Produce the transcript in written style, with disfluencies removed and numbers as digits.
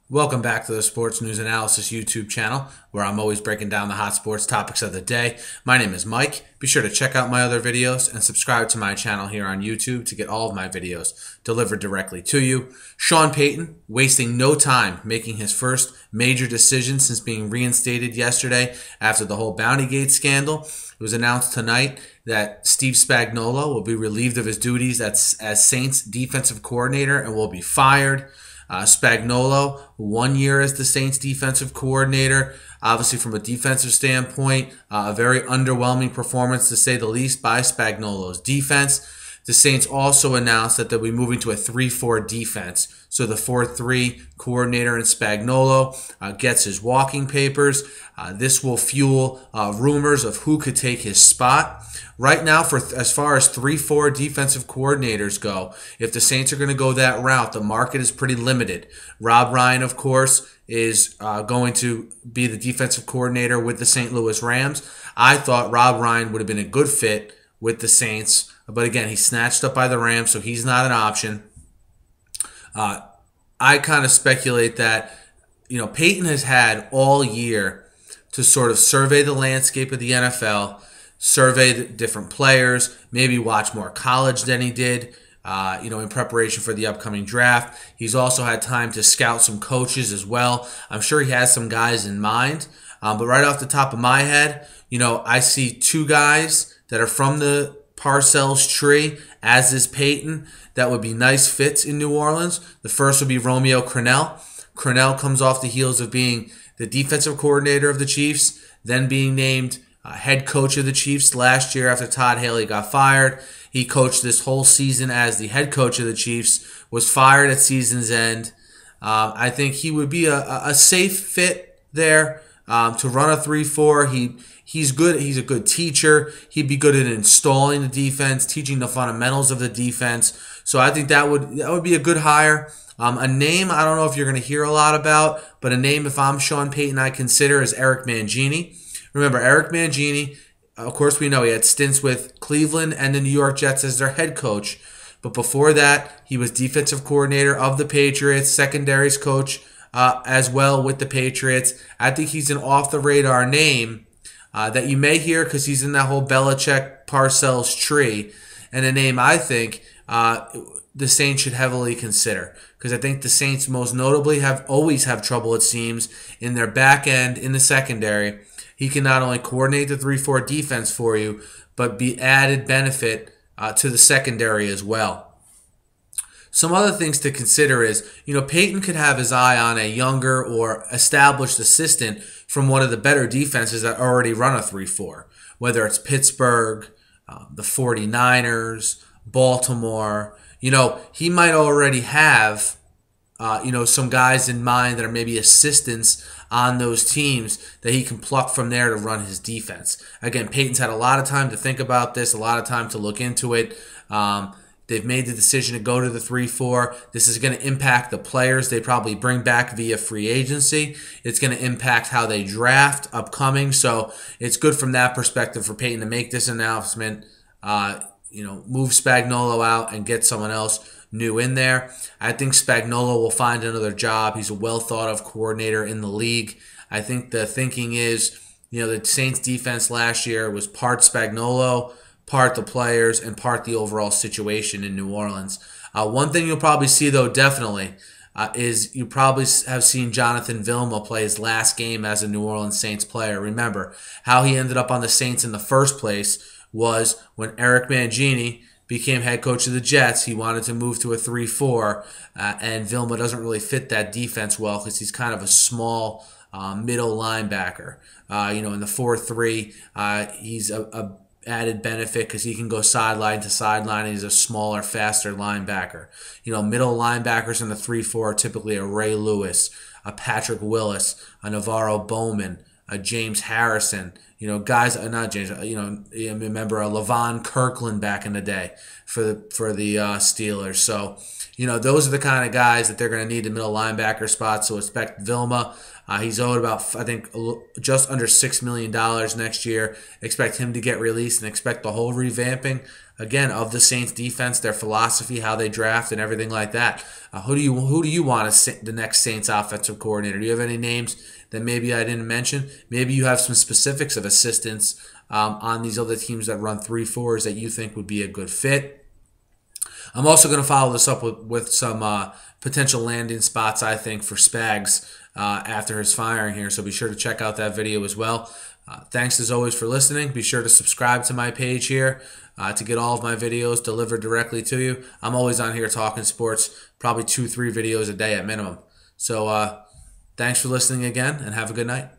Welcome back to the Sports News Analysis YouTube channel, where I'm always breaking down the hot sports topics of the day. My name is Mike. Be sure to check out my other videos and subscribe to my channel here on YouTube to get all of my videos delivered directly to you. Sean Payton wasting no time making his first major decision since being reinstated yesterday after the whole Bountygate scandal. It was announced tonight that Steve Spagnuolo will be relieved of his duties as Saints defensive coordinator and will be fired. Spagnuolo, 1 year as the Saints defensive coordinator. Obviously, from a defensive standpoint, a very underwhelming performance to say the least by Spagnuolo's defense. The Saints also announced that they'll be moving to a 3-4 defense. So the 4-3 coordinator in Spagnuolo gets his walking papers. This will fuel rumors of who could take his spot. Right now, as far as 3-4 defensive coordinators go, if the Saints are going to go that route, the market is pretty limited. Rob Ryan, of course, is going to be the defensive coordinator with the St. Louis Rams. I thought Rob Ryan would have been a good fit with the Saints, but again, he's snatched up by the Rams, so he's not an option. I kind of speculate that, Peyton has had all year to sort of survey the landscape of the NFL, survey the different players, maybe watch more college than he did, in preparation for the upcoming draft. He's also had time to scout some coaches as well. I'm sure he has some guys in mind, but right off the top of my head, I see two guys that are from the Parcells tree, as is Peyton, that would be nice fits in New Orleans. The first would be Romeo Crennel. Crennel comes off the heels of being the defensive coordinator of the Chiefs, then being named head coach of the Chiefs last year after Todd Haley got fired. He coached this whole season as the head coach of the Chiefs, was fired at season's end. I think he would be a safe fit there to run a 3-4. He's good. He's a good teacher. He'd be good at installing the defense, teaching the fundamentals of the defense. So I think that would be a good hire. A name I don't know if you're going to hear a lot about, but a name if I'm Sean Payton I consider is Eric Mangini. Remember, Eric Mangini, of course we know he had stints with Cleveland and the New York Jets as their head coach. But before that, he was defensive coordinator of the Patriots, secondaries coach as well with the Patriots. I think he's an off-the-radar name that you may hear because he's in that whole Belichick-Parcells tree. And a name I think the Saints should heavily consider, because I think the Saints most notably always have trouble, it seems, in their back end, in the secondary. He can not only coordinate the 3-4 defense for you, but be added benefit to the secondary as well. Some other things to consider is, Peyton could have his eye on a younger or established assistant from one of the better defenses that already run a 3-4, whether it's Pittsburgh, the 49ers, Baltimore. He might already have, some guys in mind that are maybe assistants on those teams that he can pluck from there to run his defense. Again, Peyton's had a lot of time to think about this, a lot of time to look into it. They've made the decision to go to the 3-4. This is going to impact the players they probably bring back via free agency. It's going to impact how they draft upcoming. So it's good from that perspective for Peyton to make this announcement, move Spagnuolo out and get someone else new in there. I think Spagnuolo will find another job. He's a well-thought-of coordinator in the league. I think the thinking is, the Saints defense last year was part Spagnuolo, part the players, and part the overall situation in New Orleans. One thing you'll probably see, though, definitely, is you probably have seen Jonathan Vilma play his last game as a New Orleans Saints player. Remember, how he ended up on the Saints in the first place was when Eric Mangini became head coach of the Jets. He wanted to move to a 3-4, and Vilma doesn't really fit that defense well because he's kind of a small middle linebacker. In the 4-3, he's a added benefit because he can go sideline to sideline, and he's a smaller, faster linebacker. Middle linebackers in the 3-4 are typically a Ray Lewis, a Patrick Willis, a Navarro Bowman, a James Harrison, guys, not James, remember a Levon Kirkland back in the day for the Steelers. So, those are the kind of guys that they're going to need the middle linebacker spot. So expect Vilma. He's owed about, I think, just under $6 million next year. Expect him to get released and expect the whole revamping again, of the Saints defense, their philosophy, how they draft, and everything like that. Who do you want as the next Saints offensive coordinator? Do you have any names that maybe I didn't mention? Maybe you have some specifics of assistants on these other teams that run 3-4s that you think would be a good fit. I'm also going to follow this up with some potential landing spots, I think, for Spags after his firing here. So be sure to check out that video as well. Thanks as always for listening. Be sure to subscribe to my page here to get all of my videos delivered directly to you. I'm always on here talking sports, probably 2-3 videos a day at minimum. So thanks for listening again, and have a good night.